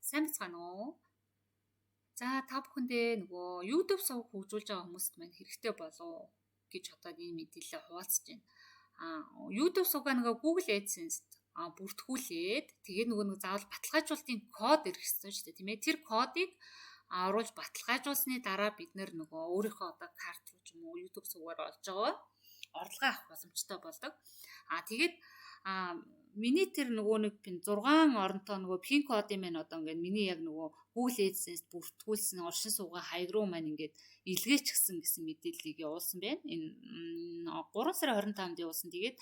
Сайн бацгаана уу? За та бүхэндээ нөгөө YouTube сувг хөгжүүлж байгаа хүмүүст маань хэрэгтэй болов гэж одоо энэ мэдээлэлээ хуваалцаж байна. YouTube сувгаа нөгөө Google AdSense бүртгүүлээд тэгээд нөгөө заавал баталгаажуулалтын код ирэх хэрэгтэй шүү дээ, тийм ээ. Тэр кодыг оруулж баталгаажуулсны дараа бид нөгөө өөрийнхөө одоо карт руу ч юм уу YouTube сувгаар олж байгаа орлогоо авах боломжтой болдог. Тэгээд миний тэр нөгөө нэг 6 оронтой нөгөө пин кодын маань одоо ингээд миний яг нөгөө Google AdSense бүртгүүлсэн оршин суугаа хаяг руу маань ингээд илгээчихсэн гэсэн мэдээллийг явуулсан байна. Энэ 3 сарын 25-нд явуулсан. Тэгээд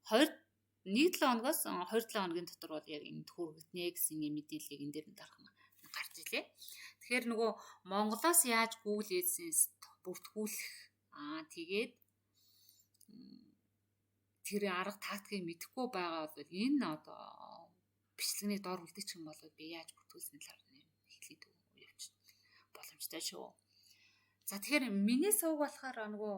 1-7 хоногоос 2-7 хоногийн дотор бол яг энд хүргэгднэ гэсэн мэдээллийг энэ дээр дарах гарч илээ. Тэгэхээр нөгөө Монголоос яаж Google AdSense бүртгүүлэх тэгээд тэр арга тактикийг мэдэхгүй байгаа бол энэ одоо бичлэгний дор үлдээчих юм бол би яаж бүртгүүлсэн талаар хэлээд явж боломжтой шүү. За тэгэхээр миний сувг болохоор нөгөө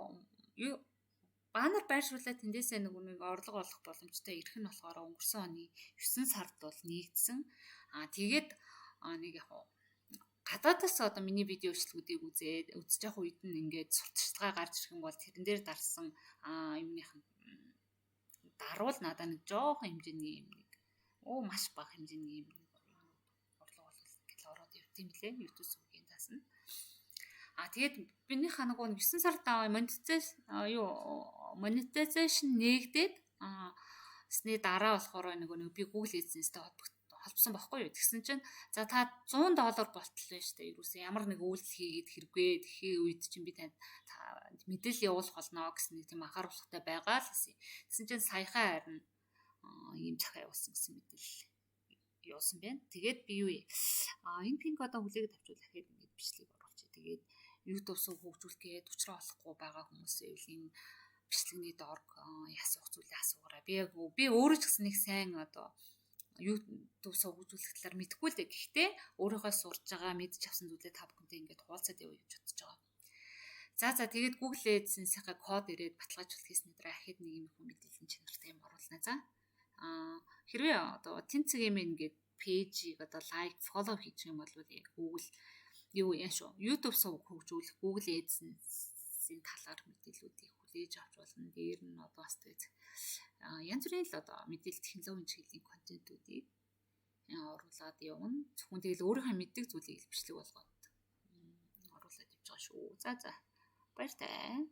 банер байршуулаад тэндээсээ нэг орлого олох боломжтой ирэх нь болохоор өнгөрсөн оны 9 сард бол нэгдсэн. Тэгээд нэг яг гадаадаас одоо миний видео бичлэгүүдийг үзэж явах үед нь ингээд сурталчилгаа гарч ирэх юм бол тэрэн дээр дарсан юмных даруул надад нэг жоохон хэмжээний юм маш бага хэмжээний юм орлого бол ороод явт юм лээ YouTube сувгийн тас нь. Тэгээд бинийхээ нөгөө 9 сард монетизation нээгдээд сны дараа болохоор нөгөө би Google AdSense-тэй холбосон байхгүй юу. Тэгсэн чинь за та $100 болтол байна шүү дээ. Юусэн ямар нэг үйлдэл хийгээд хэрэггүй тэгэхээр үед чинь би танд мэдээлэл явуулах болно гэсэн нэг тийм анхааруулгатай байгаа л гэсэн. Тэгсэн чинь саяхан харин ийм захаа явуулсан гэсэн мэдээлэл явуулсан байна. Тэгээд би юу энэ пин кодоо хүлээгээд авчвал дахиад ингэж бичлэг оруулчих. Тэгээд YouTube сувг хөгжүүлэхэд учраа олохгүй байгаа хүмүүсээ энэ бичлэгний доор ясуух зүйлээ асуугаарай. Би өөрөө ч гэсэн нэг сайн одоо YouTube сувг хөгжүүлэх талаар мэдэхгүй л дээ. Гэхдээ өөрийнхөө сурж байгаа мэдж авсан зүйлээ та бүхэнтэй ингээд хуваалцаад явж бодож байгаа. За тэгээд Google AdSense-ийн код ирээд баталгаажуулалт хийсний дараа ахид нэг юм мэдээллийн чанартай юм оруулна. За хэрвээ одоо тэнцэг юм ингээд пэйжийг одоо лайк, фоллоу хийчих юм бол яг Google YouTube сувг хөгжүүлэх Google AdSense-ийн талаар мэдээллүүдийг хүлээж авч болно. Дээр нь одоо бас тэгээд янз бүрийн л одоо мэдээлэл технологийн чиглэлийн контентуудыг оруулаад явна. Зөвхөн тэгэл өөрийнхөө мэддэг зүйлийг бичлэг болгоод оруулаад явж байгаа шүү. За баяртай.